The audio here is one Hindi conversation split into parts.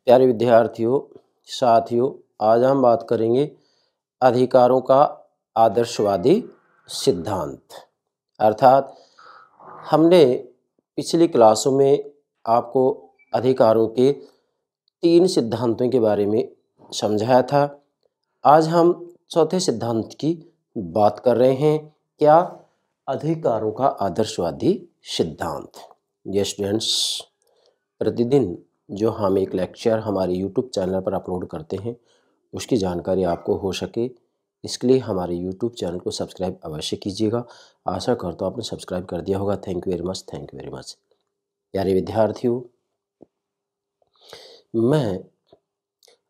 प्यारे विद्यार्थियों, साथियों, आज हम बात करेंगे अधिकारों का आदर्शवादी सिद्धांत। अर्थात हमने पिछली क्लासों में आपको अधिकारों के 3 सिद्धांतों के बारे में समझाया था। आज हम चौथे सिद्धांत की बात कर रहे हैं। क्या? अधिकारों का आदर्शवादी सिद्धांत। ये स्टूडेंट्स, प्रतिदिन जो हम एक लेक्चर हमारे YouTube चैनल पर अपलोड करते हैं उसकी जानकारी आपको हो सके, इसके लिए हमारे YouTube चैनल को सब्सक्राइब अवश्य कीजिएगा। आशा करता हूँ आपने सब्सक्राइब कर दिया होगा। Thank you very much, thank you very much. प्यारे विद्यार्थियों, मैं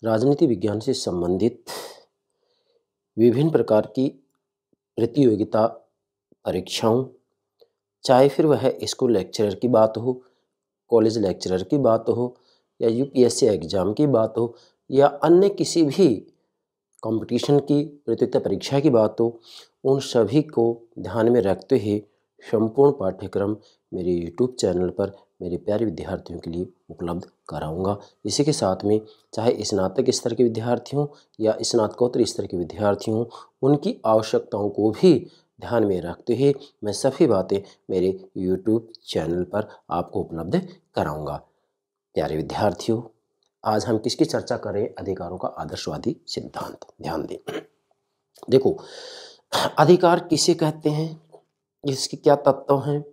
राजनीति विज्ञान से संबंधित विभिन्न प्रकार की प्रतियोगिता परीक्षाओं, चाहे फिर वह स्कूल लेक्चरर की बात हो, कॉलेज लेक्चरर की बात हो, या यूपीएससी एग्ज़ाम की बात हो, या अन्य किसी भी कंपटीशन की प्रतियोगिता परीक्षा की बात हो, उन सभी को ध्यान में रखते हुए संपूर्ण पाठ्यक्रम मेरे यूट्यूब चैनल पर मेरे प्यारे विद्यार्थियों के लिए उपलब्ध कराऊंगा। इसी के साथ में चाहे स्नातक स्तर के विद्यार्थी हों या स्नातकोत्तर स्तर के विद्यार्थी हों, उनकी आवश्यकताओं को भी ध्यान में रखते हुए मैं सभी बातें मेरे यूट्यूब चैनल पर आपको उपलब्ध कराऊंगा। प्यारे विद्यार्थियों, आज हम किसकी चर्चा करें? अधिकारों का आदर्शवादी सिद्धांत। ध्यान दें। देखो, अधिकार किसे कहते हैं, इसके क्या तत्व हैं,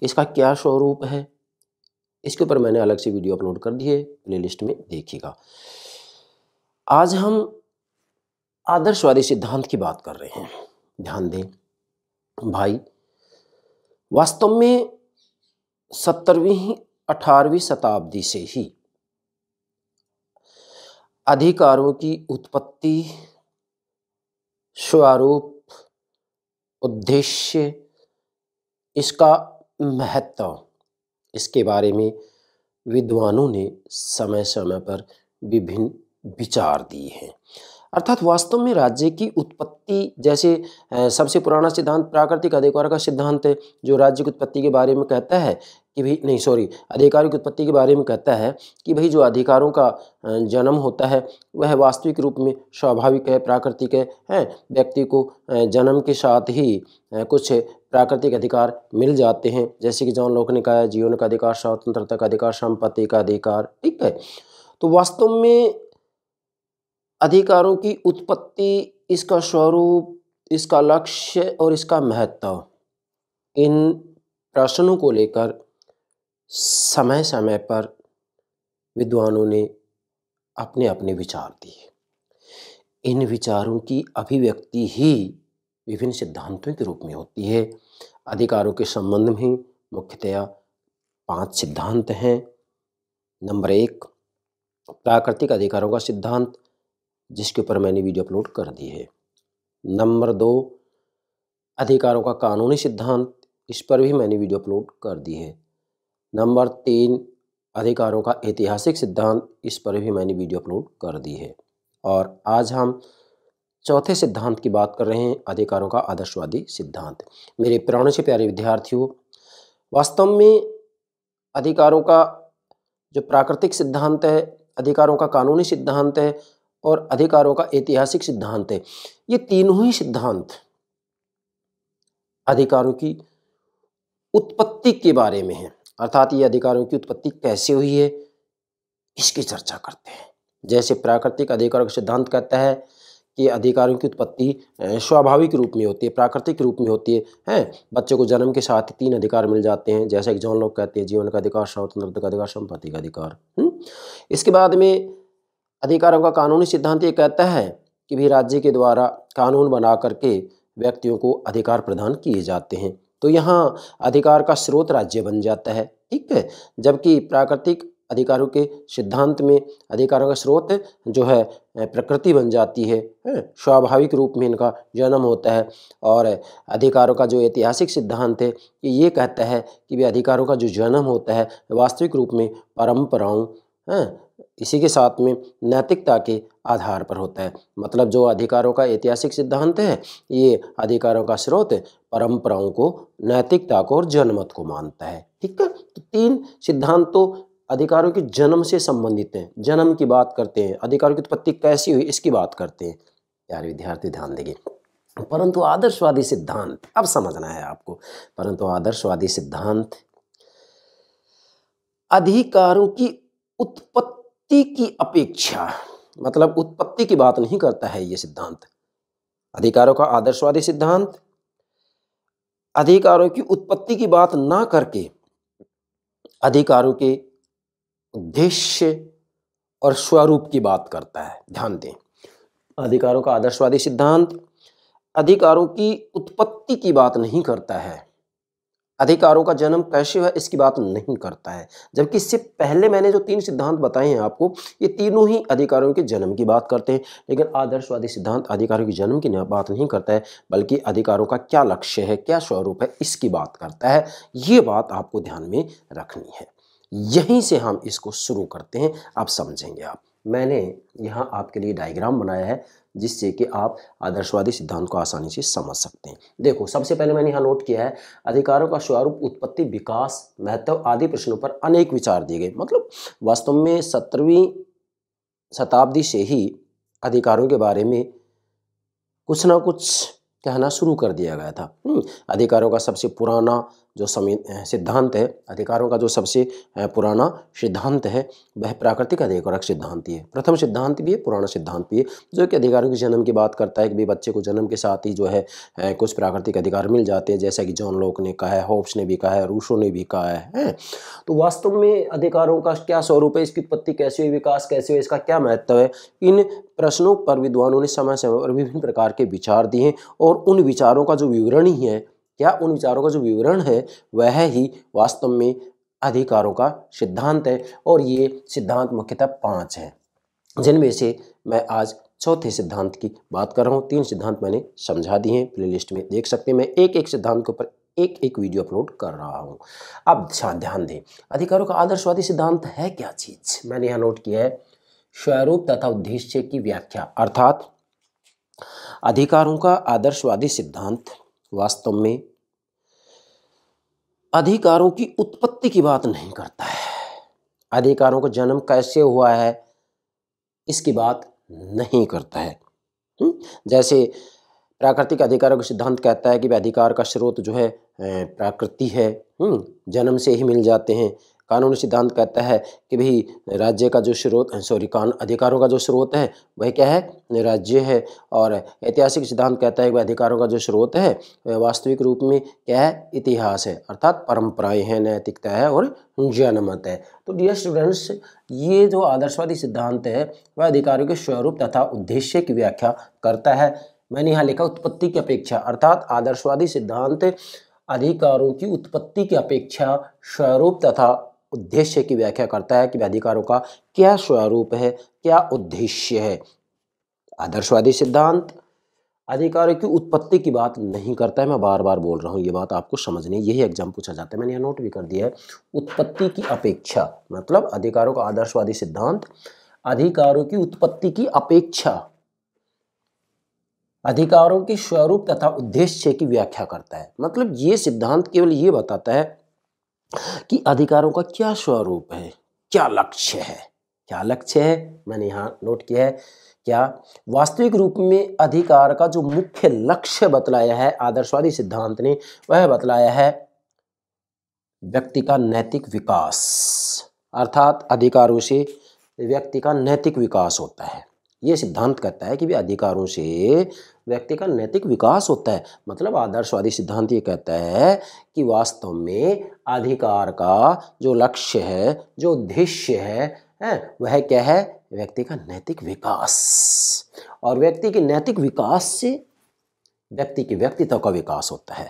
इसका क्या स्वरूप है, इसके ऊपर मैंने अलग से वीडियो अपलोड कर दी है, प्लेलिस्ट में देखिएगा। आज हम आदर्शवादी सिद्धांत की बात कर रहे हैं। ध्यान दें भाई, वास्तव में 17वीं 18वीं शताब्दी से ही अधिकारों की उत्पत्ति, स्वरूप, उद्देश्य, इसका महत्व, इसके बारे में विद्वानों ने समय समय पर विभिन्न विचार दिए हैं। अर्थात वास्तव में राज्य की उत्पत्ति, जैसे सबसे पुराना सिद्धांत प्राकृतिक अधिकार का सिद्धांत है, जो राज्य की उत्पत्ति के बारे में कहता है कि भाई अधिकारों की उत्पत्ति के बारे में कहता है कि भाई जो अधिकारों का जन्म होता है वह वास्तविक रूप में स्वाभाविक है, प्राकृतिक है। व्यक्ति को जन्म के साथ ही कुछ प्राकृतिक अधिकार मिल जाते हैं, जैसे कि जॉन लॉक ने कहा है, जीवन का अधिकार, स्वतंत्रता का अधिकार, संपत्ति का अधिकार। ठीक है, तो वास्तव में अधिकारों की उत्पत्ति, इसका स्वरूप, इसका लक्ष्य और इसका महत्व, इन प्रश्नों को लेकर समय समय पर विद्वानों ने अपने अपने विचार दिए। इन विचारों की अभिव्यक्ति ही विभिन्न सिद्धांतों के रूप में होती है। अधिकारों के संबंध में मुख्यतया 5 सिद्धांत हैं। नंबर 1, प्राकृतिक अधिकारों का सिद्धांत, जिसके ऊपर मैंने वीडियो अपलोड कर दी है। नंबर 2, अधिकारों का कानूनी सिद्धांत, इस पर भी मैंने वीडियो अपलोड कर दी है। नंबर 3, अधिकारों का ऐतिहासिक सिद्धांत, इस पर भी मैंने वीडियो अपलोड कर दी है। और आज हम चौथे सिद्धांत की बात कर रहे हैं, अधिकारों का आदर्शवादी सिद्धांत। मेरे प्राणों से प्यारे विद्यार्थियों, वास्तव में अधिकारों का जो प्राकृतिक सिद्धांत है, अधिकारों का कानूनी सिद्धांत है और अधिकारों का ऐतिहासिक सिद्धांत है, ये तीनों ही सिद्धांत अधिकारों की उत्पत्ति के बारे में है। अर्थात ये अधिकारों की उत्पत्ति कैसे हुई है, इसकी चर्चा करते हैं। जैसे प्राकृतिक अधिकारों का सिद्धांत कहता है कि अधिकारों की उत्पत्ति स्वाभाविक रूप में होती है, प्राकृतिक रूप में होती है। बच्चे को जन्म के साथ 3 अधिकार मिल जाते हैं, जैसा कि जॉन लॉक कहते हैं, जीवन का अधिकार, स्वतंत्रता का अधिकार, संपत्ति का अधिकार। इसके बाद में अधिकारों का कानूनी सिद्धांत ये कहता है कि भी राज्य के द्वारा कानून बना करके व्यक्तियों को अधिकार प्रदान किए जाते हैं, तो यहाँ अधिकार का स्रोत राज्य बन जाता है। ठीक है, जबकि प्राकृतिक अधिकारों के सिद्धांत में अधिकारों का स्रोत जो है प्रकृति बन जाती है, स्वाभाविक रूप में इनका जन्म होता है। और अधिकारों का जो ऐतिहासिक सिद्धांत है ये कहता है कि भी अधिकारों का जो जन्म होता है वास्तविक रूप में परंपराओं, इसी के साथ में नैतिकता के आधार पर होता है। मतलब जो अधिकारों का ऐतिहासिक सिद्धांत है, ये अधिकारों का स्रोत परंपराओं को, नैतिकता को और जनमत को मानता है। ठीक है, तो 3 सिद्धांत तो अधिकारों के जन्म से संबंधित हैं, जन्म की बात करते हैं, अधिकारों की उत्पत्ति कैसी हुई इसकी बात करते हैं। प्यारे विद्यार्थी ध्यान देंगे। परंतु आदर्शवादी सिद्धांत, अब समझना है आपको, परंतु आदर्शवादी सिद्धांत अधिकारों की उत्पत्ति की अपेक्षा, मतलब उत्पत्ति की बात नहीं करता है ये सिद्धांत। अधिकारों का आदर्शवादी सिद्धांत अधिकारों की उत्पत्ति की बात ना करके अधिकारों के उद्देश्य और स्वरूप की बात करता है। ध्यान दें, अधिकारों का आदर्शवादी सिद्धांत अधिकारों की उत्पत्ति की बात नहीं करता है, अधिकारों का जन्म कैसे हुआ इसकी बात नहीं करता है। जबकि इससे पहले मैंने जो 3 सिद्धांत बताए हैं आपको, ये तीनों ही अधिकारों के जन्म की बात करते हैं। लेकिन आदर्शवादी सिद्धांत अधिकारों के जन्म की बात नहीं करता है, बल्कि अधिकारों का क्या लक्ष्य है, क्या स्वरूप है, इसकी बात करता है। ये बात आपको ध्यान में रखनी है। यहीं से हम इसको शुरू करते हैं, आप समझेंगे। आप मैंने यहाँ आपके लिए डायग्राम बनाया है जिससे कि आप आदर्शवादी सिद्धांत को आसानी से समझ सकते हैं। देखो, सबसे पहले मैंने यहाँ नोट किया है अधिकारों का स्वरूप, उत्पत्ति, विकास, महत्व आदि प्रश्नों पर अनेक विचार दिए गए। मतलब वास्तव में 17वीं शताब्दी से ही अधिकारों के बारे में कुछ ना कुछ कहना शुरू कर दिया गया था। अधिकारों का सबसे पुराना जो सिद्धांत है, अधिकारों का जो सबसे पुराना सिद्धांत है वह प्राकृतिक अधिकारक सिद्धांत ही है। प्रथम सिद्धांत भी है, पुराना सिद्धांत भी है, जो कि अधिकारों के जन्म की बात करता है कि भाई बच्चे को जन्म के साथ ही जो है कुछ प्राकृतिक अधिकार मिल जाते हैं, जैसा कि जॉन लॉक ने कहा है, होब्स ने भी कहा है, रूसो ने भी कहा है। तो वास्तव में अधिकारों का क्या स्वरूप है, इसकी उत्पत्ति कैसे हुई, विकास कैसे हुई, इसका क्या महत्व है, इन प्रश्नों पर विद्वानों ने समय समय पर विभिन्न प्रकार के विचार दिए हैं। और उन विचारों का जो विवरण ही है, उन विचारों का जो विवरण है वह ही वास्तव में अधिकारों का सिद्धांत है। और ये सिद्धांत मुख्यतः 5 हैं, जिनमें से मैं आज चौथे सिद्धांत की बात कर रहा हूँ। 3 सिद्धांत मैंने समझा दिए हैं, प्लेलिस्ट में देख सकते हैं। मैं एक एक सिद्धांत के ऊपर एक एक वीडियो अपलोड कर रहा हूँ। अब ध्यान दें, अधिकारों का आदर्शवादी सिद्धांत है क्या चीज। मैंने यहाँ नोट किया है स्वरूप तथा उद्देश्य की व्याख्या, अर्थात अधिकारों का आदर्शवादी सिद्धांत वास्तव में अधिकारों की उत्पत्ति की बात नहीं करता है, अधिकारों का जन्म कैसे हुआ है इसकी बात नहीं करता है। जैसे प्राकृतिक अधिकारों का सिद्धांत कहता है कि अधिकार का स्रोत जो है प्रकृति है, जन्म से ही मिल जाते हैं। कानूनी सिद्धांत कहता है कि भाई राज्य का जो स्रोत अधिकारों का जो स्रोत है वह क्या है, राज्य है। और ऐतिहासिक सिद्धांत कहता है कि अधिकारों का जो स्रोत है वह वास्तविक रूप में क्या है, इतिहास है, अर्थात परंपराएं हैं, नैतिकता है और जनमत है। तो डियर स्टूडेंट्स, ये जो आदर्शवादी सिद्धांत है वह अधिकारों के स्वरूप तथा उद्देश्य की व्याख्या करता है। मैंने यहाँ लिखा उत्पत्ति की अपेक्षा, अर्थात आदर्शवादी सिद्धांत अधिकारों की उत्पत्ति की अपेक्षा स्वरूप तथा उद्देश्य की व्याख्या करता है कि अधिकारों का क्या स्वरूप है, क्या उद्देश्य है। आदर्शवादी सिद्धांत अधिकारों की उत्पत्ति की बात नहीं करता है। मैं बार बार बोल रहा हूँ, ये बात आपको समझनी है, यही एग्जाम पूछा जाता है। मैंने यहाँ नोट भी कर दिया है। उत्पत्ति की अपेक्षा मतलब अधिकारों का आदर्शवादी सिद्धांत अधिकारों की उत्पत्ति की अपेक्षा अधिकारों के स्वरूप तथा उद्देश्य की व्याख्या करता है। मतलब ये सिद्धांत केवल ये बताता है कि अधिकारों का क्या स्वरूप है, क्या लक्ष्य है। क्या लक्ष्य है मैंने यहाँ नोट किया है। क्या वास्तविक रूप में अधिकार का जो मुख्य लक्ष्य बतलाया है आदर्शवादी सिद्धांत ने, वह बतलाया है व्यक्ति का नैतिक विकास, अर्थात अधिकारों से व्यक्ति का नैतिक विकास होता है। ये सिद्धांत कहता है कि भी अधिकारों से व्यक्ति का नैतिक विकास होता है। मतलब आदर्शवादी सिद्धांत ये कहता है कि वास्तव में अधिकार का जो लक्ष्य है, जो उद्देश्य है वह क्या है, व्यक्ति का नैतिक विकास। और व्यक्ति के नैतिक विकास से व्यक्ति के व्यक्तित्व का विकास होता है।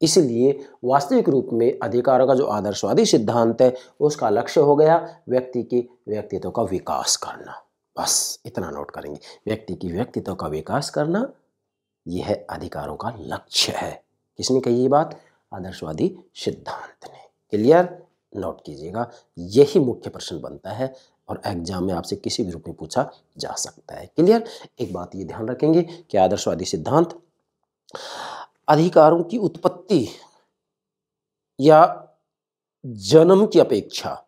इसलिए वास्तविक रूप में अधिकारों का जो आदर्शवादी सिद्धांत है उसका लक्ष्य हो गया व्यक्ति के व्यक्तित्व का विकास करना। बस इतना नोट करेंगे, व्यक्ति की व्यक्तित्व का विकास करना यह अधिकारों का लक्ष्य है। किसने कही ये बात, आदर्शवादी सिद्धांत ने। क्लियर, नोट कीजिएगा, यही मुख्य प्रश्न बनता है और एग्जाम में आपसे किसी भी रूप में पूछा जा सकता है। क्लियर, एक बात ये ध्यान रखेंगे कि आदर्शवादी सिद्धांत अधिकारों की उत्पत्ति या जन्म की अपेक्षा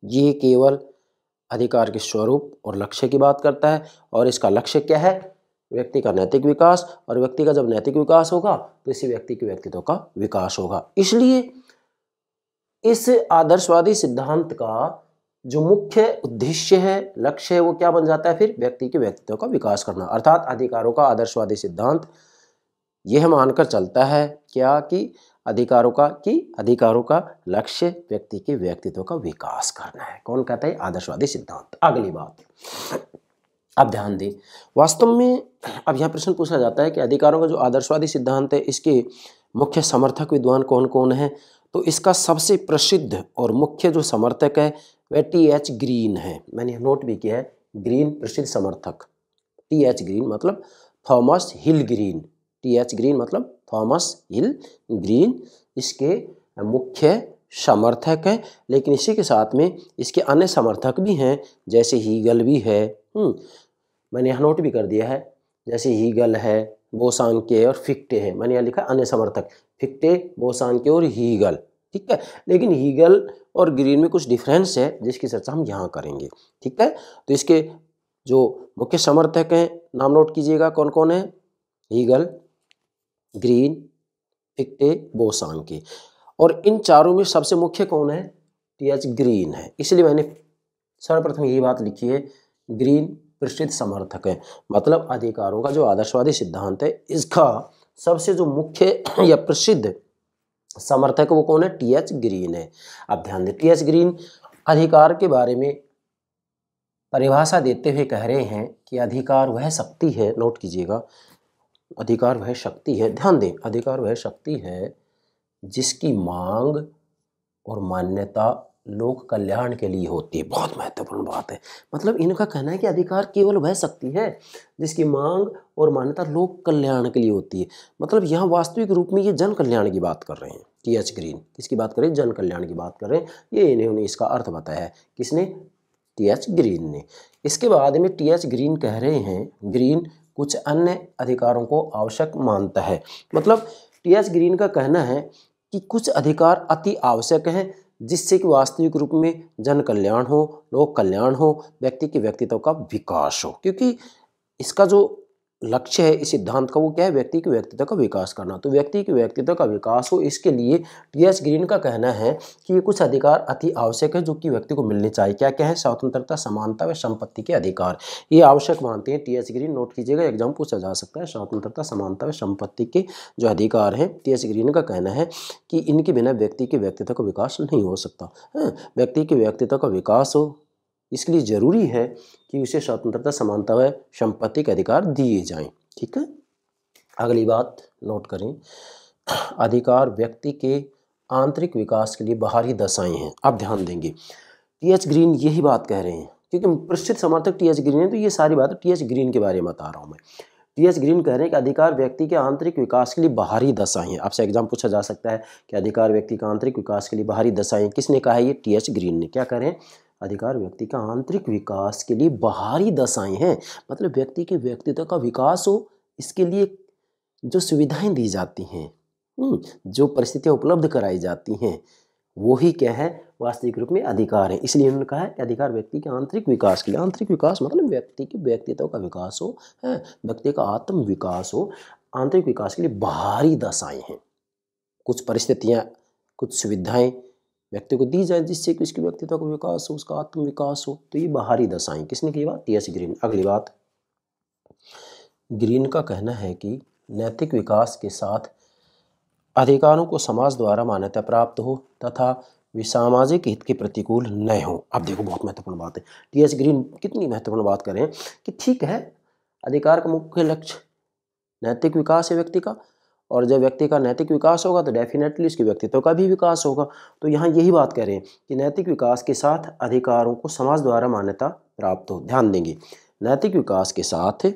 ये केवल अधिकार के स्वरूप और लक्ष्य की बात करता है, और इसका लक्ष्य क्या है? व्यक्ति का नैतिक विकास, और व्यक्ति का जब नैतिक विकास होगा तो इसी व्यक्ति के व्यक्तित्व का विकास होगा। इसलिए इस आदर्शवादी सिद्धांत का जो मुख्य उद्देश्य है, लक्ष्य है, वो क्या बन जाता है फिर? व्यक्ति के व्यक्तित्व का विकास करना। अर्थात अधिकारों का आदर्शवादी सिद्धांत यह मानकर चलता है क्या कि अधिकारों का लक्ष्य व्यक्ति के व्यक्तित्व का विकास करना है। कौन कहता है? आदर्शवादी सिद्धांत। अगली बात, अब ध्यान दें, वास्तव में अब यह प्रश्न पूछा जाता है कि अधिकारों का जो आदर्शवादी सिद्धांत है, इसके मुख्य समर्थक विद्वान कौन कौन है? तो इसका सबसे प्रसिद्ध और मुख्य जो समर्थक है वह टी.एच. ग्रीन है। मैंने नोट भी किया है, ग्रीन प्रसिद्ध समर्थक। टी.एच. ग्रीन मतलब थॉमस हिल ग्रीन। टी.एच. ग्रीन मतलब थॉमस हिल ग्रीन इसके मुख्य समर्थक हैं। लेकिन इसी के साथ में इसके अन्य समर्थक भी हैं, जैसे हीगल भी है। मैंने यहाँ नोट भी कर दिया है, जैसे हीगल है, बोसांके और फिक्टे है। मैंने यहाँ लिखा अन्य समर्थक, फिक्टे, बोसांके और हीगल। ठीक है, लेकिन हीगल और ग्रीन में कुछ डिफरेंस है जिसकी चर्चा हम यहाँ करेंगे। ठीक है, तो इसके जो मुख्य समर्थक हैं नाम नोट कीजिएगा, कौन कौन है? Hegel, Green, Fichte, Bosanquet. और इन चारों में सबसे मुख्य कौन है? टी.एच. ग्रीन है। इसलिए मैंने सर्वप्रथम यही बात लिखी है, ग्रीन प्रसिद्ध समर्थक है। मतलब अधिकारों का जो आदर्शवादी सिद्धांत है, इसका सबसे जो मुख्य या प्रसिद्ध समर्थक वो कौन है? टी.एच. ग्रीन है। अब ध्यान दें, टी.एच. ग्रीन अधिकार के बारे में परिभाषा देते हुए कह रहे हैं कि अधिकार वह शक्ति है, नोट कीजिएगा, अधिकार वह शक्ति है, ध्यान दें, अधिकार वह शक्ति है जिसकी मांग और मान्यता लोक कल्याण के लिए होती है। बहुत महत्वपूर्ण बात है। मतलब इनका कहना है कि अधिकार केवल वह शक्ति है जिसकी मांग और मान्यता लोक कल्याण के लिए होती है। मतलब यहाँ वास्तविक रूप में ये जन कल्याण की बात कर रहे हैं। टी.एच. ग्रीन किसकी बात कर रहे हैं? जन कल्याण की बात कर रहे हैं। ये इन्होंने इसका अर्थ बताया है। किसने? टी.एच. ग्रीन ने। इसके बाद में टी.एच. ग्रीन कह रहे हैं, ग्रीन कुछ अन्य अधिकारों को आवश्यक मानता है। मतलब टी.एच. ग्रीन का कहना है कि कुछ अधिकार अति आवश्यक हैं जिससे कि वास्तविक रूप में जन कल्याण हो, लोक कल्याण हो, व्यक्ति के व्यक्तित्व का विकास हो। क्योंकि इसका जो लक्ष्य है इस सिद्धांत का वो क्या है? व्यक्ति के व्यक्तित्व का विकास करना। तो व्यक्ति के व्यक्तित्व का विकास हो, इसके लिए टी.एच. ग्रीन का कहना है कि ये कुछ अधिकार अति आवश्यक है जो कि व्यक्ति को मिलने चाहिए। क्या क्या है? स्वतंत्रता, समानता व संपत्ति के अधिकार, ये आवश्यक मानते हैं टी.एच. ग्रीन। नोट कीजिएगा, एग्जाम पूछा जा सकता है। स्वतंत्रता, समानता व संपत्ति के जो अधिकार हैं, टी.एच. ग्रीन का कहना है कि इनके बिना व्यक्ति के व्यक्तित्व का विकास नहीं हो सकता। व्यक्ति के व्यक्तित्व का विकास हो, इसके लिए जरूरी है कि उसे स्वतंत्रता, समानता व संपत्ति के अधिकार दिए जाएं। ठीक है, अगली बात नोट करें, अधिकार व्यक्ति के आंतरिक विकास के लिए बाहरी दशाएं हैं। अब ध्यान देंगे, टी.एच. ग्रीन यही बात कह रहे हैं, क्योंकि प्रसिद्ध समर्थक टी.एच. ग्रीन है तो ये सारी बात टी.एच. ग्रीन के बारे में बता रहा हूँ मैं। टी.एच. ग्रीन कह रहे हैं कि अधिकार व्यक्ति के आंतरिक विकास के लिए बाहरी दशाएं हैं। आपसे एग्जाम पूछा जा सकता है कि अधिकार व्यक्ति का आंतरिक विकास के लिए बाहरी दशाएं किसने कहा है? ये टी.एच. ग्रीन ने। क्या कह रहे हैं? अधिकार व्यक्ति का आंतरिक विकास के लिए बाहरी दशाएं हैं। मतलब व्यक्ति के व्यक्तित्व का विकास हो, इसके लिए जो सुविधाएं दी जाती हैं, जो परिस्थितियां उपलब्ध कराई जाती हैं, वो ही क्या है? वास्तविक रूप में अधिकार है। इसलिए उन्होंने कहा है कि अधिकार व्यक्ति के आंतरिक विकास के लिए, आंतरिक विकास मतलब व्यक्ति के व्यक्तित्व का विकास हो, व्यक्ति का आत्म विकास हो, आंतरिक विकास के लिए बाहरी दशाएं हैं। कुछ परिस्थितियां, कुछ सुविधाएं व्यक्ति को दी जाए जिससे कि उसके व्यक्तित्व का विकास हो, उसका आत्म विकास हो, तो ये बाहरी दशाएं। किसने की बात? टी.एच. ग्रीन। अगली बात, ग्रीन का कहना है कि नैतिक विकास के साथ अधिकारों को समाज द्वारा मान्यता प्राप्त हो तथा वे सामाजिक हित के प्रतिकूल न हो। अब देखो, बहुत महत्वपूर्ण बात है। टी.एच. ग्रीन कितनी महत्वपूर्ण बात कर रहे हैं कि ठीक है, अधिकार का मुख्य लक्ष्य नैतिक विकास है व्यक्ति का, और जब व्यक्ति का नैतिक विकास होगा तो डेफिनेटली उसके व्यक्तित्व का भी विकास होगा। तो यहाँ यही बात कह रहे हैं कि नैतिक विकास के साथ अधिकारों को समाज द्वारा मान्यता प्राप्त हो। ध्यान देंगे, नैतिक विकास के साथ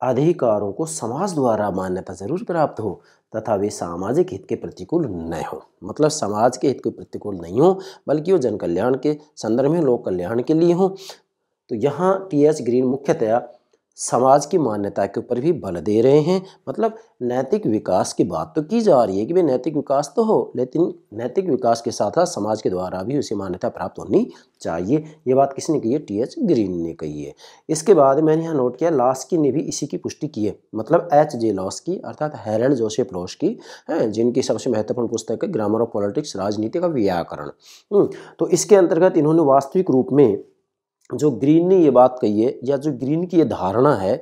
अधिकारों को समाज द्वारा मान्यता जरूर प्राप्त हो तथा वे सामाजिक हित के प्रतिकूल न हो। मतलब समाज के हित के प्रतिकूल नहीं हो, बल्कि वो जन कल्याण के संदर्भ में, लोक कल्याण के लिए हो। तो यहाँ टी.एच. ग्रीन मुख्यतया समाज की मान्यता के ऊपर भी बल दे रहे हैं। मतलब नैतिक विकास की बात तो की जा रही है कि भाई नैतिक विकास तो हो, लेकिन नैतिक विकास के साथ साथ समाज के द्वारा भी उसे मान्यता प्राप्त होनी चाहिए। ये बात किसने कही है? टी.एच. ग्रीन ने कही है। इसके बाद मैंने यहाँ नोट किया लॉस्की ने भी इसी की पुष्टि की है। मतलब H.J. लॉस्की अर्थात हैरल्ड जोसेफ लॉस्की हैं, जिनकी सबसे महत्वपूर्ण पुस्तक है ग्रामर ऑफ पॉलिटिक्स, राजनीति का व्याकरण। तो इसके अंतर्गत इन्होंने वास्तविक रूप में जो ग्रीन ने ये बात कही है, या जो ग्रीन की ये धारणा है,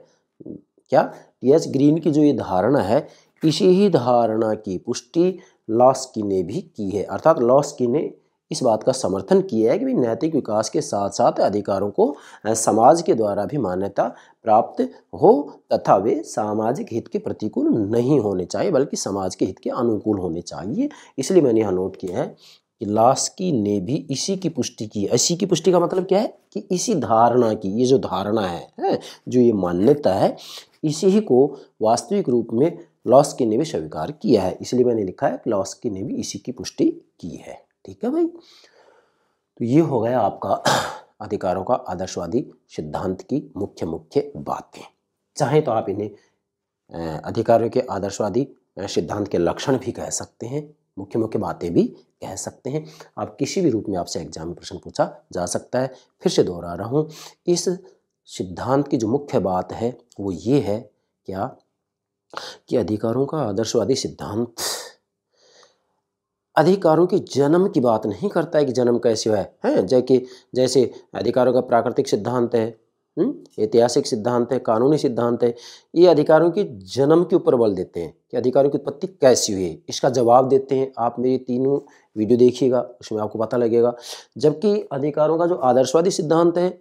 क्या टी.एच. ग्रीन की जो ये धारणा है, इसी ही धारणा की पुष्टि लॉस्की ने भी की है। अर्थात लॉस्की ने इस बात का समर्थन किया है कि नैतिक विकास के साथ साथ अधिकारों को समाज के द्वारा भी मान्यता प्राप्त हो तथा वे सामाजिक हित के प्रतिकूल नहीं होने चाहिए, बल्कि समाज के हित के अनुकूल होने चाहिए। इसलिए मैंने यहाँ नोट किया है कि लॉस्की ने भी इसी की पुष्टि की। इसी की पुष्टि का मतलब क्या है कि इसी धारणा की, ये जो धारणा है जो ये मान्यता है, इसी ही को वास्तविक रूप में लॉस्की ने भी स्वीकार किया है। इसलिए मैंने लिखा है कि लॉस्की ने भी इसी की पुष्टि की है। ठीक है भाई, तो ये हो गया आपका अधिकारों का आदर्शवादी सिद्धांत की मुख्य मुख्य बातें। चाहे तो आप इन्हें अधिकारों के आदर्शवादी सिद्धांत के लक्षण भी कह सकते हैं, मुख्य मुख्य बातें भी कह सकते हैं। आप किसी भी रूप में आपसे एग्जाम में प्रश्न पूछा जा सकता है। फिर से दोहरा रहा हूँ, इस सिद्धांत की जो मुख्य बात है वो ये है क्या कि अधिकारों का आदर्शवादी सिद्धांत अधिकारों के जन्म की बात नहीं करता है कि जन्म कैसे हुआ है, जैसे अधिकारों का प्राकृतिक सिद्धांत है, ऐतिहासिक सिद्धांत है, कानूनी सिद्धांत है। ये अधिकारों के जन्म के ऊपर बल देते हैं कि अधिकारों की उत्पत्ति कैसी हुई है, इसका जवाब देते हैं। आप मेरी तीनों वीडियो देखिएगा, उसमें आपको पता लगेगा। जबकि अधिकारों का जो आदर्शवादी सिद्धांत है,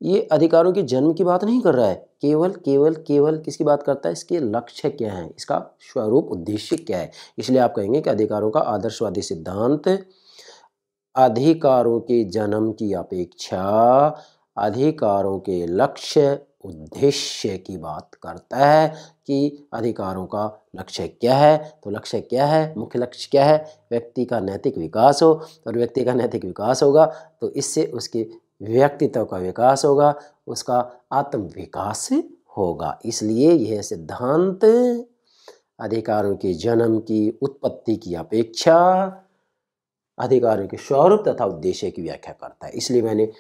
ये अधिकारों के जन्म की बात नहीं कर रहा है, केवल किसकी बात करता है? इसके लक्ष्य क्या है, इसका स्वरूप उद्देश्य क्या है। इसलिए आप कहेंगे कि अधिकारों का आदर्शवादी सिद्धांत अधिकारों के जन्म की अपेक्षा अधिकारों के लक्ष्य उद्देश्य की बात करता है कि अधिकारों का लक्ष्य क्या है। तो लक्ष्य क्या है, मुख्य लक्ष्य क्या है? व्यक्ति का नैतिक विकास हो, और व्यक्ति का नैतिक विकास होगा तो इससे उसके व्यक्तित्व का विकास होगा, उसका आत्म विकास होगा। इसलिए यह सिद्धांत अधिकारों के जन्म की उत्पत्ति की अपेक्षा अधिकारों के स्वरूप तथा उद्देश्य की व्याख्या करता है। इसलिए मैंने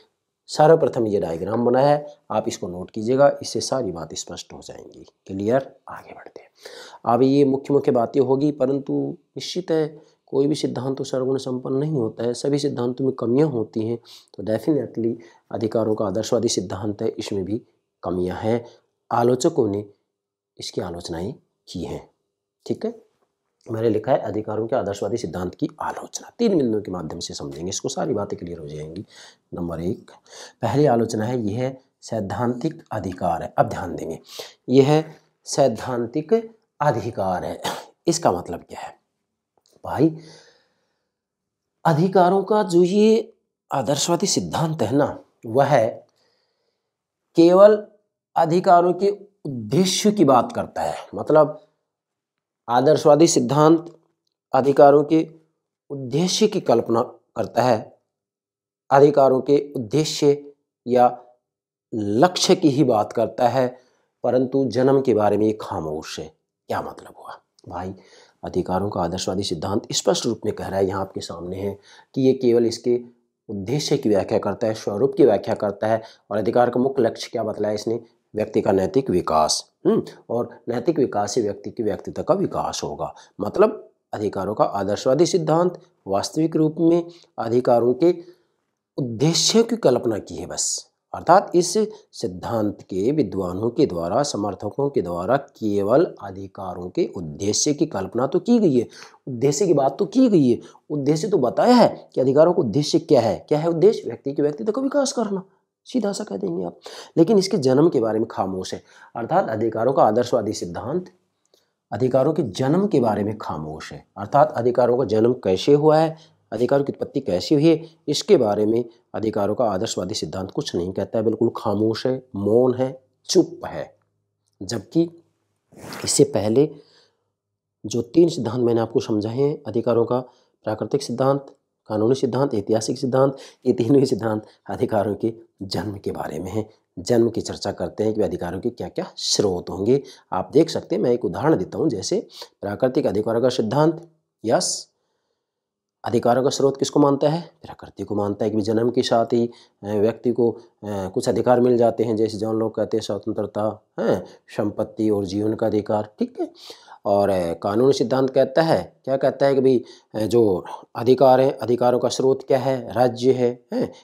सर्वप्रथम ये डायग्राम बनाया है, आप इसको नोट कीजिएगा, इससे सारी बात स्पष्ट हो जाएंगी। क्लियर? आगे बढ़ते हैं। अब ये मुख्य मुख्य बातें होगी, परंतु निश्चित है कोई भी सिद्धांत तो सर्वगुण संपन्न नहीं होता है, सभी सिद्धांतों में कमियां होती हैं। तो डेफिनेटली अधिकारों का आदर्शवादी सिद्धांत है, इसमें भी कमियां हैं। आलोचकों ने इसकी आलोचनाएं की हैं। ठीक है, मैंने लिखा है अधिकारों के आदर्शवादी सिद्धांत की आलोचना। 3 बिंदुओं के माध्यम से समझेंगे इसको, सारी बातें क्लियर हो जाएंगी। नंबर 1, पहली आलोचना है, यह है सैद्धांतिक अधिकार है। अब ध्यान देंगे, यह है सैद्धांतिक अधिकार है। इसका मतलब क्या है भाई? अधिकारों का जो ये आदर्शवादी सिद्धांत है ना, वह है केवल अधिकारों के उद्देश्य की बात करता है। मतलब आदर्शवादी सिद्धांत अधिकारों के उद्देश्य की कल्पना करता है, अधिकारों के उद्देश्य या लक्ष्य की ही बात करता है, परंतु जन्म के बारे में ये खामोश है। क्या मतलब हुआ भाई? अधिकारों का आदर्शवादी सिद्धांत स्पष्ट रूप में कह रहा है, यहाँ आपके सामने है, कि ये केवल इसके उद्देश्य की व्याख्या करता है, स्वरूप की व्याख्या करता है। और अधिकार का मुख्य लक्ष्य क्या बतलाया इसने? व्यक्ति का नैतिक विकास। और नैतिक विकास से व्यक्ति की व्यक्तित्व का विकास होगा। मतलब अधिकारों का आदर्शवादी सिद्धांत वास्तविक रूप में अधिकारों के उद्देश्य की कल्पना की है बस। अर्थात इस सिद्धांत के विद्वानों के द्वारा, समर्थकों के द्वारा केवल अधिकारों के उद्देश्य की कल्पना तो की गई है, उद्देश्य की बात तो की गई है, उद्देश्य तो बताया है कि अधिकारों का उद्देश्य क्या है। क्या है उद्देश्य? व्यक्ति के व्यक्तित्व का विकास करना, सीधा सा कह देंगे आप। लेकिन इसके जन्म के बारे में खामोश है। अर्थात अधिकारों का आदर्शवादी सिद्धांत अधिकारों के जन्म के बारे में खामोश है। अर्थात अधिकारों का जन्म कैसे हुआ है, अधिकारों की उत्पत्ति कैसी हुई है, इसके बारे में अधिकारों का आदर्शवादी सिद्धांत कुछ नहीं कहता है, बिल्कुल खामोश है, मौन है, चुप है। जबकि इससे पहले जो 3 सिद्धांत मैंने आपको समझाए हैं, अधिकारों का प्राकृतिक सिद्धांत, कानूनी सिद्धांत, ऐतिहासिक सिद्धांत, ये तीनों ही सिद्धांत अधिकारों के जन्म के बारे में है, जन्म की चर्चा करते हैं कि अधिकारों के क्या क्या स्रोत होंगे। आप देख सकते हैं, मैं एक उदाहरण देता हूँ, जैसे प्राकृतिक अधिकारों का सिद्धांत। यस, अधिकारों का स्रोत किसको मानता है? प्रकृति को मानता है कि जन्म के साथ ही व्यक्ति को कुछ अधिकार मिल जाते हैं, जैसे जौन लोग कहते हैं स्वतंत्रता, है, संपत्ति और जीवन का अधिकार, ठीक है। और कानूनी सिद्धांत कहता है, क्या कहता है कि भाई जो अधिकार हैं, अधिकारों का स्रोत क्या है? राज्य है।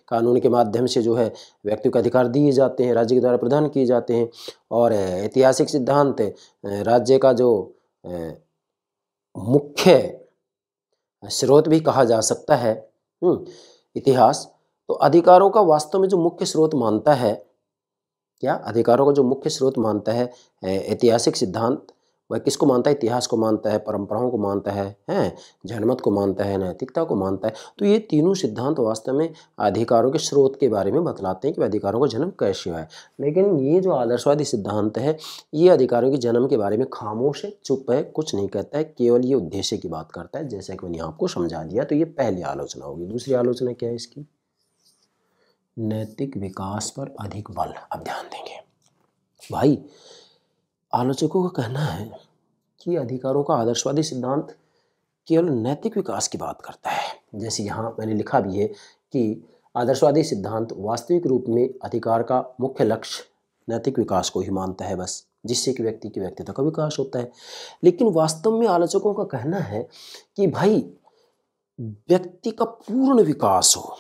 कानून के माध्यम से जो है व्यक्ति को अधिकार दिए जाते हैं, राज्य के द्वारा प्रदान किए जाते हैं। और ऐतिहासिक सिद्धांत राज्य का जो मुख्य स्रोत भी कहा जा सकता है इतिहास। तो अधिकारों का वास्तव में जो मुख्य स्रोत मानता है, क्या अधिकारों का जो मुख्य स्रोत मानता है ऐतिहासिक सिद्धांत, वह किसको मानता है? इतिहास को मानता है, परंपराओं को मानता है, जनमत को मानता है, नैतिकता को मानता है। तो ये तीनों सिद्धांत वास्तव में अधिकारों के स्रोत के बारे में बतलाते हैं कि अधिकारों का जन्म कैसे हुआ है। लेकिन ये जो आदर्शवादी सिद्धांत है, ये अधिकारों के जन्म के बारे में खामोश है, चुप है, कुछ नहीं कहता है, केवल ये उद्देश्य की बात करता है, जैसे कि मैंने आपको समझा दिया। तो ये पहली आलोचना होगी। दूसरी आलोचना क्या है इसकी? नैतिक विकास पर अधिक बल। अब ध्यान देंगे भाई, आलोचकों का कहना है कि अधिकारों का आदर्शवादी सिद्धांत केवल नैतिक विकास की बात करता है। जैसे यहाँ मैंने लिखा भी है कि आदर्शवादी सिद्धांत वास्तविक रूप में अधिकार का मुख्य लक्ष्य नैतिक विकास को ही मानता है, बस, जिससे कि व्यक्ति की व्यक्तित्व का विकास होता है। लेकिन वास्तव में आलोचकों का कहना है कि भाई व्यक्ति का पूर्ण विकास हो,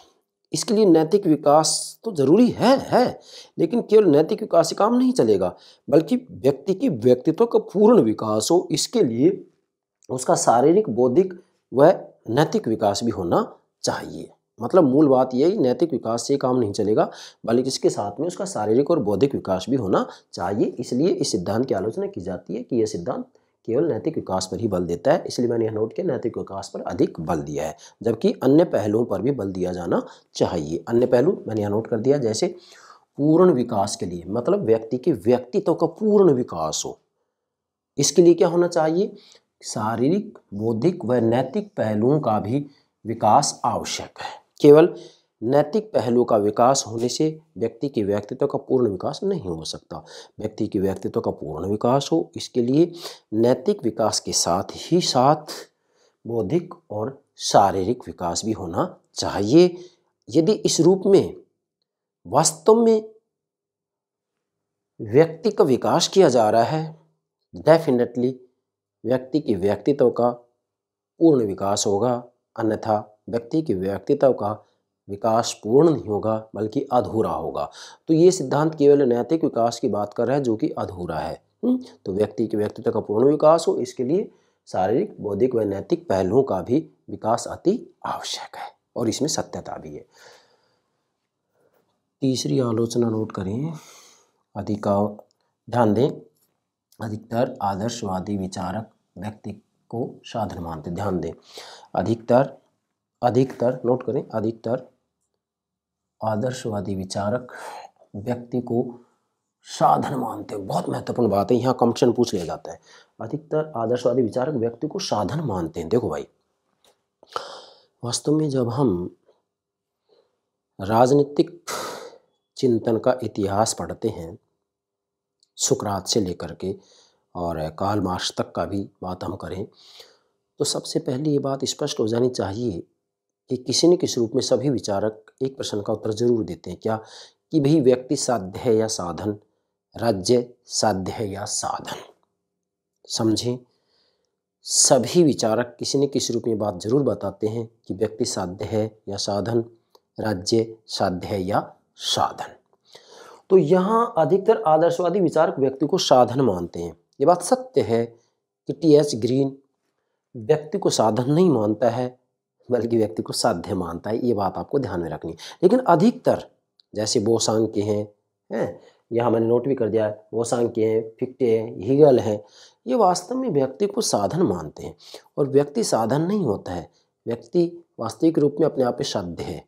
इसके लिए नैतिक विकास तो जरूरी है, लेकिन केवल नैतिक विकास से काम नहीं चलेगा, बल्कि व्यक्ति की व्यक्तित्व का पूर्ण विकास हो, इसके लिए उसका शारीरिक, बौद्धिक व नैतिक विकास भी होना चाहिए। मतलब मूल बात यही, नैतिक विकास से काम नहीं चलेगा, बल्कि इसके साथ में उसका शारीरिक और बौद्धिक विकास भी होना चाहिए। इसलिए इस सिद्धांत की आलोचना की जाती है कि यह सिद्धांत केवल नैतिक विकास पर ही बल देता है। इसलिए मैंने यह नोट किया, नैतिक विकास पर अधिक बल दिया है, जबकि अन्य पहलुओं पर भी बल दिया जाना चाहिए। अन्य पहलू मैंने यह नोट कर दिया, जैसे पूर्ण विकास के लिए, मतलब व्यक्ति के व्यक्तित्व का पूर्ण विकास हो, इसके लिए क्या होना चाहिए? शारीरिक, बौद्धिक व नैतिक पहलुओं का भी विकास आवश्यक है। केवल नैतिक पहलू का विकास होने से व्यक्ति के व्यक्तित्व का पूर्ण विकास नहीं हो सकता। व्यक्ति के व्यक्तित्व का पूर्ण विकास हो, इसके लिए नैतिक विकास के साथ ही साथ बौद्धिक और शारीरिक विकास भी होना चाहिए। यदि इस रूप में वास्तव में व्यक्ति का विकास किया जा रहा है, डेफिनेटली व्यक्ति के व्यक्तित्व का पूर्ण विकास होगा, अन्यथा व्यक्ति के व्यक्तित्व का विकास पूर्ण नहीं होगा, बल्कि अधूरा होगा। तो ये सिद्धांत केवल नैतिक विकास की बात कर रहा है, जो कि अधूरा है। तो व्यक्ति के व्यक्तित्व का पूर्ण विकास हो, इसके लिए शारीरिक, बौद्धिक व नैतिक पहलुओं का भी विकास अति आवश्यक है, और इसमें सत्यता भी है। तीसरी आलोचना नोट करें, ध्यान दें, अधिकतर आदर्शवादी विचारक व्यक्ति को साधन मानते। ध्यान दें, अधिकतर नोट करें, अधिकतर आदर्शवादी विचारक व्यक्ति को साधन मानते हैं। बहुत महत्वपूर्ण बात है, यहाँ कंपटीशन पूछ लिया जाता है। अधिकतर आदर्शवादी विचारक व्यक्ति को साधन मानते हैं। देखो भाई, वास्तव में जब हम राजनीतिक चिंतन का इतिहास पढ़ते हैं, सुकरात से लेकर के और कार्ल मार्क्स तक का भी बात हम करें, तो सबसे पहले ये बात स्पष्ट हो जानी चाहिए कि किसी न किसी रूप में सभी विचारक एक प्रश्न का उत्तर जरूर देते हैं, क्या? कि भाई व्यक्ति साध्य है या साधन, राज्य साध्य है या साधन। समझें, सभी विचारक किसी न किसी रूप में बात जरूर बताते हैं कि व्यक्ति साध्य है या साधन, राज्य साध्य है या साधन। तो यहाँ अधिकतर आदर्शवादी विचारक व्यक्ति को साधन मानते हैं। ये बात सत्य है कि टी.एच. ग्रीन व्यक्ति को साधन नहीं मानता है, बल्कि व्यक्ति को साध्य मानता है। ये बात आपको ध्यान में रखनी है। लेकिन अधिकतर, जैसे बोसांग के हैं, यहाँ मैंने नोट भी कर दिया है, बोसांग के हैं, फिक्टे हैं, हीगल हैं, ये वास्तव में व्यक्ति को साधन मानते हैं। और व्यक्ति साधन नहीं होता है, व्यक्ति वास्तविक रूप में अपने आप में साध्य है,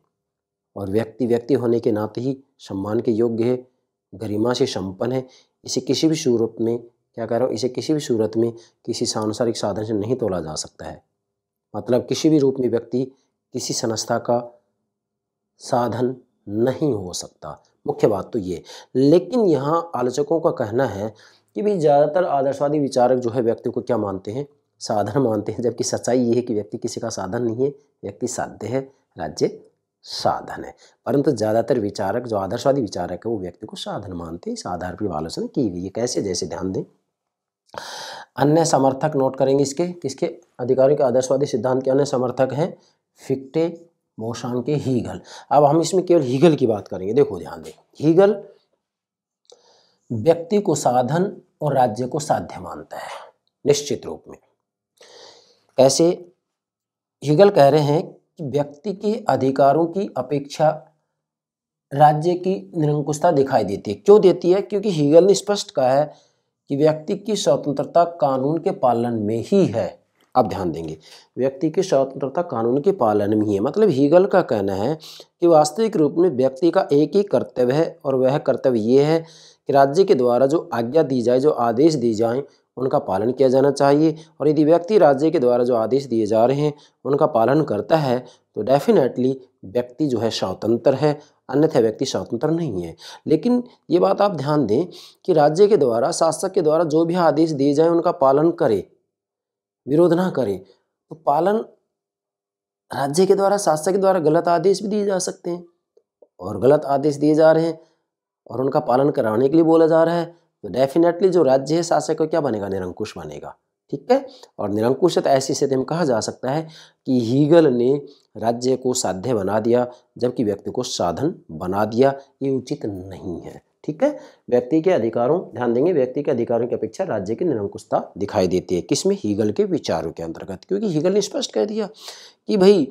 और व्यक्ति होने के नाते ही सम्मान के योग्य है, गरिमा से संपन्न है। इसे किसी भी सूरत में, क्या कह रहा हूँ, इसे किसी भी सूरत में किसी सांसारिक साधन से नहीं तोला जा सकता है। मतलब किसी भी रूप में व्यक्ति किसी संस्था का साधन नहीं हो सकता, मुख्य बात तो ये। लेकिन यहाँ आलोचकों का कहना है कि भाई ज़्यादातर आदर्शवादी विचारक जो है व्यक्ति को क्या मानते हैं, साधन मानते हैं, जबकि सच्चाई ये है कि व्यक्ति किसी का साधन नहीं है, व्यक्ति साध्य है, राज्य साधन है। परंतु ज़्यादातर विचारक जो आदर्शवादी विचारक है वो व्यक्ति को साधन मानते हैं। इस आधार पर आलोचना की गई है। कैसे? जैसे ध्यान दें, अन्य समर्थक नोट करेंगे इसके, किसके? अधिकारों के आदर्शवादी सिद्धांत के अन्य समर्थक हैं फिक्टे, बोशांके, हीगल। अब हम इसमें केवल हीगल की बात करेंगे। देखो ध्यान दें, हीगल व्यक्ति को साधन और राज्य को साध्य मानता है निश्चित रूप में। कैसे? हीगल कह रहे हैं कि व्यक्ति के अधिकारों की अपेक्षा राज्य की निरंकुशता दिखाई देती है। क्यों देती है? क्योंकि हीगल ने स्पष्ट कहा है कि व्यक्ति की स्वतंत्रता कानून के पालन में ही है। अब ध्यान देंगे, व्यक्ति की स्वतंत्रता कानून के पालन में ही है। मतलब हीगल का कहना है कि वास्तविक रूप में व्यक्ति का एक ही कर्तव्य है और वह कर्तव्य ये है कि राज्य के द्वारा जो आज्ञा दी जाए, जो आदेश दी जाए, उनका पालन किया जाना चाहिए। और यदि व्यक्ति राज्य के द्वारा जो आदेश दिए जा रहे हैं उनका पालन करता है तो डेफिनेटली व्यक्ति जो है स्वतंत्र है, अन्यथा व्यक्ति स्वतंत्र नहीं है। लेकिन ये बात आप ध्यान दें कि राज्य के द्वारा, शासक के द्वारा जो भी आदेश दिए जाए उनका पालन करे, विरोध ना करे। तो पालन राज्य के द्वारा, शासक के द्वारा गलत आदेश भी दिए जा सकते हैं और गलत आदेश दिए जा रहे हैं और उनका पालन कराने के लिए बोला जा रहा है तो डेफिनेटली जो राज्य है, शासक को क्या बनेगा? निरंकुश बनेगा। ठीक है। और निरंकुशता ऐसी स्थिति में कहा जा सकता है कि हीगल ने राज्य को साध्य बना दिया जबकि व्यक्ति को साधन बना दिया। ये उचित नहीं है। ठीक है। व्यक्ति के अधिकारों, ध्यान देंगे, व्यक्ति के अधिकारों की अपेक्षा राज्य की निरंकुशता दिखाई देती है। किसमें? हीगल के विचारों के अंतर्गत। क्योंकि हीगल ने स्पष्ट कह दिया कि भाई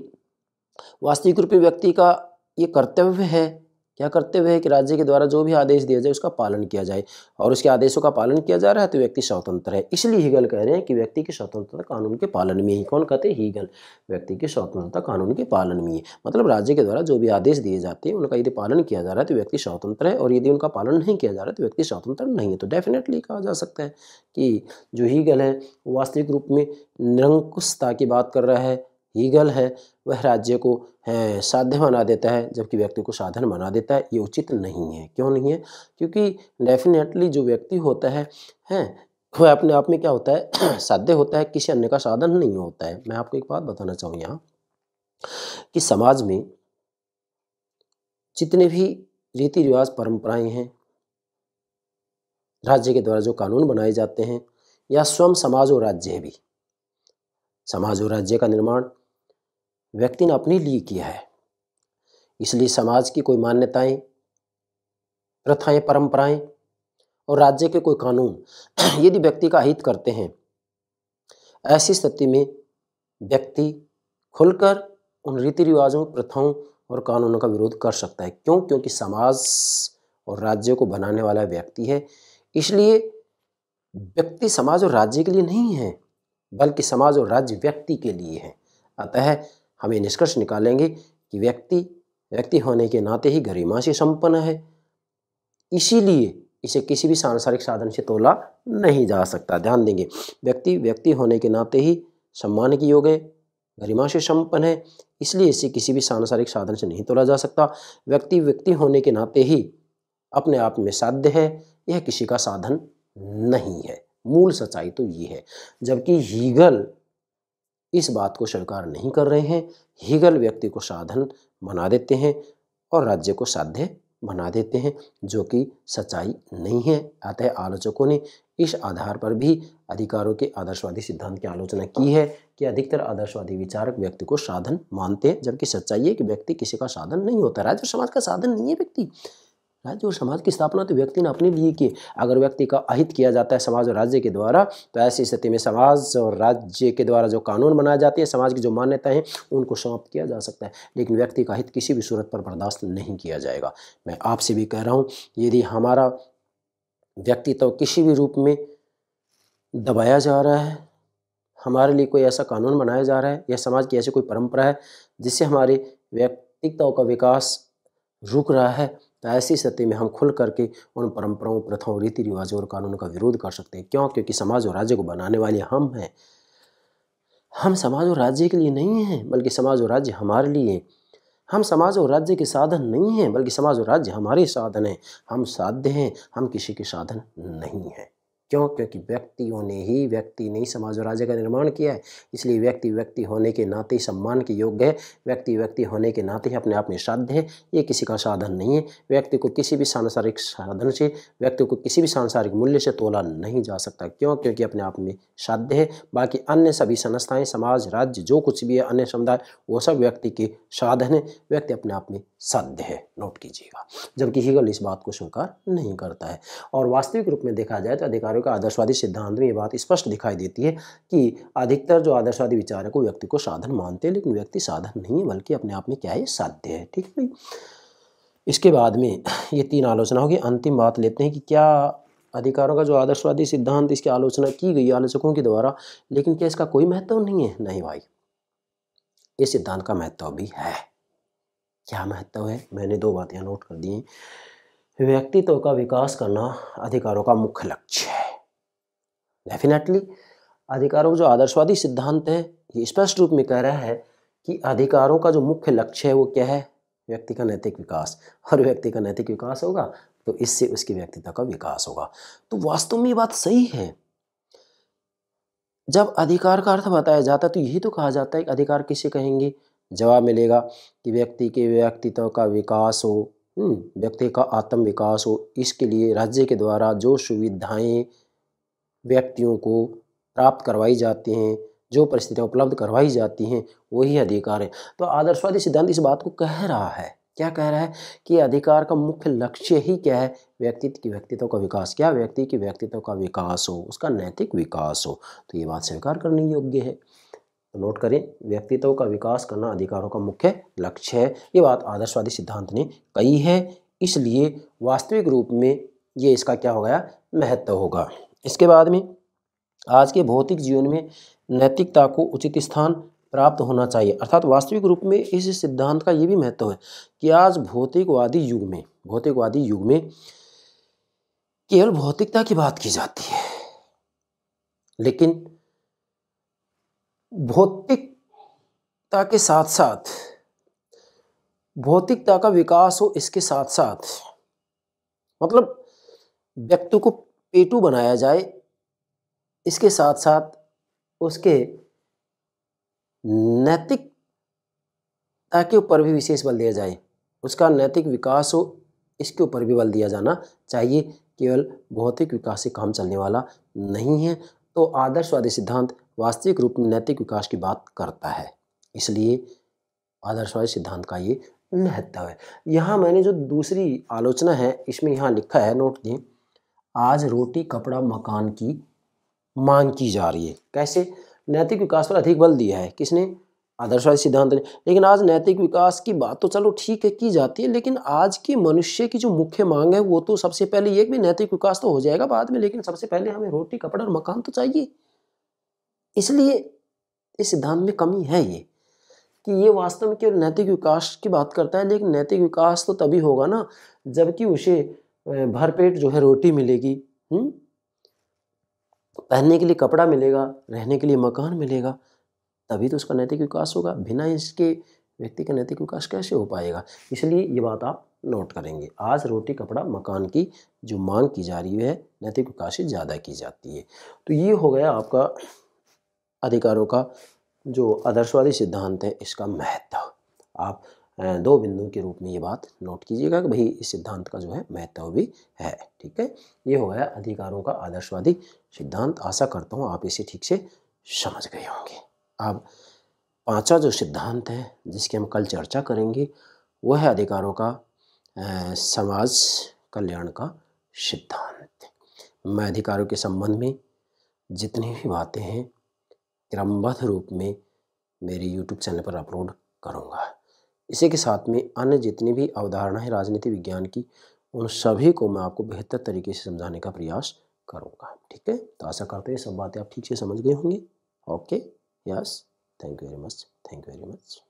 वास्तविक रूप में व्यक्ति का ये कर्तव्य है, क्या कर्तव्य है कि राज्य के द्वारा जो भी आदेश दिया जाए उसका पालन किया जाए और उसके आदेशों का पालन किया जा रहा है तो व्यक्ति स्वतंत्र है। इसलिए हीगल कह रहे हैं कि व्यक्ति की स्वतंत्रता कानून के पालन में ही। कौन कहते हैं? हीगल। व्यक्ति की स्वतंत्रता कानून के पालन में ही, मतलब राज्य के द्वारा जो भी आदेश दिए जाते हैं उनका यदि पालन किया जा रहा है तो व्यक्ति स्वतंत्र है और यदि उनका पालन नहीं किया जा रहा है तो व्यक्ति स्वतंत्र नहीं है। तो डेफिनेटली कहा जा सकता है कि जो हीगल है वो वास्तविक रूप में निरंकुशता की बात कर रहा है। हीगल है वह राज्य को साध्य बना देता है जबकि व्यक्ति को साधन बना देता है। ये उचित नहीं है। क्यों नहीं है? क्योंकि डेफिनेटली जो व्यक्ति होता है वह अपने आप में क्या होता है? साध्य होता है, किसी अन्य का साधन नहीं होता है। मैं आपको एक बात बताना चाहूँ यहाँ कि समाज में जितने भी रीति रिवाज, परंपराएं हैं, राज्य के द्वारा जो कानून बनाए जाते हैं या स्वयं समाज और राज्य है भी, समाज और राज्य का निर्माण व्यक्ति ने अपने लिए किया है। इसलिए समाज की कोई मान्यताएं, प्रथाएं, परंपराएं और राज्य के कोई कानून यदि व्यक्ति का हित करते हैं, ऐसी स्थिति में व्यक्ति खुलकर उन रीति रिवाजों, प्रथाओं और कानूनों का विरोध कर सकता है। क्यों? क्योंकि समाज और राज्य को बनाने वाला व्यक्ति है। इसलिए व्यक्ति समाज और राज्य के लिए नहीं है बल्कि समाज और राज्य व्यक्ति के लिए है। अतः हमें निष्कर्ष निकालेंगे कि व्यक्ति होने के नाते ही गरिमा से संपन्न है। इसीलिए इसे किसी भी सांसारिक साधन से तोला नहीं जा सकता। ध्यान देंगे, व्यक्ति होने के नाते ही सम्मान की योग्य, गरिमा से संपन्न है, इसलिए इसे किसी भी सांसारिक साधन से नहीं तोला जा सकता। व्यक्ति होने के नाते ही अपने आप में साध्य है, यह किसी का साधन नहीं है। मूल सच्चाई तो ये है। जबकि हीगल इस बात को स्वीकार नहीं कर रहे हैं। हीगल व्यक्ति को साधन बना देते हैं और राज्य को साध्य बना देते हैं, जो कि सच्चाई नहीं है। अतः आलोचकों ने इस आधार पर भी अधिकारों के आदर्शवादी सिद्धांत की आलोचना की है कि अधिकतर आदर्शवादी विचारक व्यक्ति को साधन मानते हैं, जबकि सच्चाई है कि व्यक्ति किसी का साधन नहीं होता। राज्य और समाज का साधन नहीं है व्यक्ति। राज्य और समाज की स्थापना तो व्यक्ति ने अपने लिए की। अगर व्यक्ति का अहित किया जाता है समाज और राज्य के द्वारा तो ऐसी स्थिति में समाज और राज्य के द्वारा जो कानून बनाए जाते हैं, समाज की जो मान्यताएं हैं, उनको समाप्त किया जा सकता है, लेकिन व्यक्ति का हित किसी भी सूरत पर बर्दाश्त नहीं किया जाएगा। मैं आपसे भी कह रहा हूँ, यदि हमारा व्यक्तित्व किसी भी रूप में दबाया जा रहा है, हमारे लिए कोई ऐसा कानून बनाया जा रहा है या समाज की ऐसी कोई परंपरा है जिससे हमारे व्यक्तित्व का विकास रुक रहा है, तो ऐसी स्थिति में हम खुल करके उन परंपराओं, प्रथाओं, रीति रिवाजों और कानूनों का विरोध कर सकते हैं। क्यों? क्योंकि समाज और राज्य को बनाने वाले हम हैं। हम समाज और राज्य के लिए नहीं हैं, बल्कि समाज और राज्य हमारे लिए। हम समाज और राज्य के साधन नहीं हैं, बल्कि समाज और राज्य हमारे साधन हैं। हम साध्य हैं, हम किसी के साधन नहीं हैं। क्यों? क्योंकि व्यक्ति ने ही समाज और राज्य का निर्माण किया है। इसलिए व्यक्ति व्यक्ति होने के नाते सम्मान के योग्य है। व्यक्ति व्यक्ति होने के नाते अपने आप में साध्य है, ये किसी का साधन नहीं है। व्यक्ति को किसी भी सांसारिक साधन से, व्यक्ति को किसी भी सांसारिक मूल्य से तोला नहीं जा सकता। क्यों? क्योंकि अपने आप में साध्य है। बाकी अन्य सभी संस्थाएं, समाज, राज्य, जो कुछ भी है, अन्य समुदाय, वो सब व्यक्ति के साधन है। व्यक्ति अपने आप में साध्य है, नोट कीजिएगा। जबकि हेगल इस बात को स्वीकार नहीं करता है। और वास्तविक रूप में देखा जाए तो अधिकारों का आदर्शवादी सिद्धांत में ये बात स्पष्ट दिखाई देती है कि अधिकतर जो आदर्शवादी विचारक व्यक्ति को साधन मानते हैं, लेकिन व्यक्ति साधन नहीं है, बल्कि अपने आप में क्या है, साध्य है। ठीक है भाई। इसके बाद में ये 3 आलोचना होगी। अंतिम बात लेते हैं कि क्या अधिकारों का जो आदर्शवादी सिद्धांत, इसकी आलोचना की गई आलोचकों के द्वारा, लेकिन क्या इसका कोई महत्व नहीं है? नहीं भाई, इस सिद्धांत का महत्व भी है। क्या महत्व है? मैंने 2 बातें नोट कर दी हैं। व्यक्तित्व का विकास करना अधिकारों का मुख्य लक्ष्य है। डेफिनेटली अधिकारों का जो आदर्शवादी सिद्धांत है, ये स्पष्ट रूप में कह रहा है कि अधिकारों का जो मुख्य लक्ष्य है वो क्या है? व्यक्ति का नैतिक विकास। और व्यक्ति का नैतिक विकास होगा तो इससे उसके व्यक्तित्व का विकास होगा। तो वास्तव में ये बात सही है। जब अधिकार का अर्थ बताया जाता है तो यही तो कहा जाता है कि अधिकार किसे कहेंगे? जवाब मिलेगा कि व्यक्ति के व्यक्तित्व का विकास हो, व्यक्ति का आत्म विकास हो। इसके लिए राज्य के द्वारा जो सुविधाएं व्यक्तियों को प्राप्त करवाई जाती हैं, जो परिस्थितियां उपलब्ध करवाई जाती हैं, वही अधिकार है। तो आदर्शवादी सिद्धांत इस बात को कह रहा है। क्या कह रहा है? कि अधिकार का मुख्य लक्ष्य ही क्या है? व्यक्तित्व का विकास। क्या? व्यक्ति के व्यक्तित्व का विकास हो, उसका नैतिक विकास हो। तो ये बात स्वीकार करने योग्य है। तो नोट करें, व्यक्तित्व का विकास करना अधिकारों का मुख्य लक्ष्य है। ये बात आदर्शवादी सिद्धांत ने कही है। इसलिए वास्तविक रूप में ये इसका क्या हो गया? महत्व होगा। इसके बाद में आज के भौतिक जीवन में नैतिकता को उचित स्थान प्राप्त होना चाहिए। अर्थात वास्तविक रूप में इस सिद्धांत का ये भी महत्व है कि आज भौतिकवादी युग में केवल भौतिकता की बात की जाती है, लेकिन भौतिकता के साथ साथ भौतिकता का विकास हो, इसके साथ साथ मतलब व्यक्ति को पेटू बनाया जाए, इसके साथ साथ उसके नैतिकता के ऊपर भी विशेष बल दिया जाए, उसका नैतिक विकास हो, इसके ऊपर भी बल दिया जाना चाहिए। केवल भौतिक विकास से काम चलने वाला नहीं है। तो आदर्शवादी सिद्धांत वास्तविक रूप में नैतिक विकास की बात करता है। इसलिए आदर्शवादी सिद्धांत का ये महत्व है। यहाँ मैंने जो दूसरी आलोचना है, इसमें यहाँ लिखा है, नोट दें, आज रोटी कपड़ा मकान की मांग की जा रही है। कैसे? नैतिक विकास पर अधिक बल दिया है। किसने? आदर्शवादी सिद्धांत ने। लेकिन आज नैतिक विकास की बात तो चलो ठीक है की जाती है, लेकिन आज के मनुष्य की जो मुख्य मांग है वो तो सबसे पहले ये भी नैतिक विकास तो हो जाएगा बाद में, लेकिन सबसे पहले हमें रोटी कपड़ा और मकान तो चाहिए। इसलिए इस सिद्धांत में कमी है ये कि ये वास्तव में केवल नैतिक विकास की बात करता है, लेकिन नैतिक विकास तो तभी होगा ना जबकि उसे भरपेट जो है रोटी मिलेगी, पहनने के लिए कपड़ा मिलेगा, रहने के लिए मकान मिलेगा, तभी तो उसका नैतिक विकास होगा। बिना इसके व्यक्ति का नैतिक विकास कैसे हो पाएगा? इसलिए ये बात आप नोट करेंगे। आज रोटी कपड़ा मकान की जो मांग की जा रही है, नैतिक विकास से ज़्यादा की जाती है। तो ये हो गया आपका अधिकारों का जो आदर्शवादी सिद्धांत है, इसका महत्व। आप 2 बिंदु के रूप में ये बात नोट कीजिएगा कि भाई इस सिद्धांत का जो है महत्व भी है। ठीक है, ये हो गया अधिकारों का आदर्शवादी सिद्धांत। आशा करता हूँ आप इसे ठीक से समझ गए होंगे। अब 5वां जो सिद्धांत है जिसकी हम कल चर्चा करेंगे वो है अधिकारों का समाज कल्याण का सिद्धांत। मैं अधिकारों के संबंध में जितनी भी बातें हैं क्रमबद्ध रूप में मेरे YouTube चैनल पर अपलोड करूँगा। इसी के साथ में अन्य जितनी भी अवधारणा है राजनीति विज्ञान की, उन सभी को मैं आपको बेहतर तरीके से समझाने का प्रयास करूँगा। ठीक है, तो आशा करते हैं सब बातें आप ठीक से समझ गए होंगे। Okay, yes, thank you very much.